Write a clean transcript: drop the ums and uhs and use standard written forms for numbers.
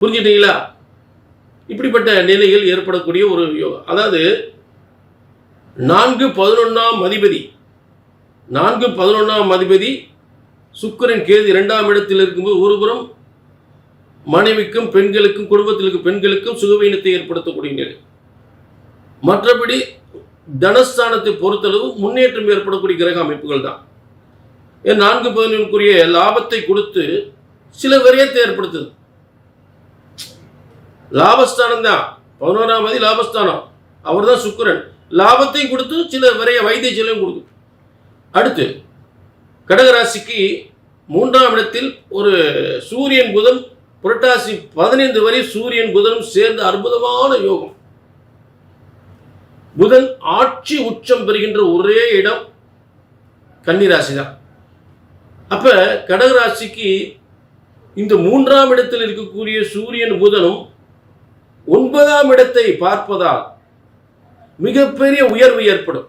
புரிஞ்சுட்டீங்களா? இப்படிப்பட்ட நிலையில் ஏற்படக்கூடிய ஒரு யோகம். அதாவது 4-11ஆம் அதிபதி 4-11ஆம் அதிபதி சுக்கிரன் கேது 2ஆம் இடத்தில் இருக்கும்போது ஒருபுறம் மனைவிக்கும் பெண்களுக்கும் குடும்பத்தில் இருக்கும் பெண்களுக்கும் சுகவீனத்தை ஏற்படுத்தக்கூடிய நிலை. மற்றபடி தனஸ்தானத்தை பொறுத்தளவு முன்னேற்றம் ஏற்படக்கூடிய கிரக அமைப்புகள் தான். 4-11க்குரிய லாபத்தை கொடுத்து சில விரயத்தை ஏற்படுத்துது. லாபஸ்தானம் தான் 11ஆம் அதிபதி லாபஸ்தானம், அவர் தான் சுக்கிரன். லாபத்தையும் கொடுத்து சில விரைய வைத்திய செலவும் கொடுக்கும். அடுத்து கடகராசிக்கு 3ஆம் இடத்தில் ஒரு சூரியன் புதன் புரட்டாசி 15 வரை சூரியன் புதனும் சேர்ந்து அற்புதமான யோகம். புதன் ஆட்சி உச்சம் பெறுகின்ற ஒரே இடம் கன்னிராசி தான். அப்ப கடகராசிக்கு இந்த 3ஆம் இடத்தில் இருக்கக்கூடிய சூரியன் புதனும் 9ஆம் இடத்தை பார்ப்பதால் மிகப்பெரிய உயர்வு ஏற்படும்.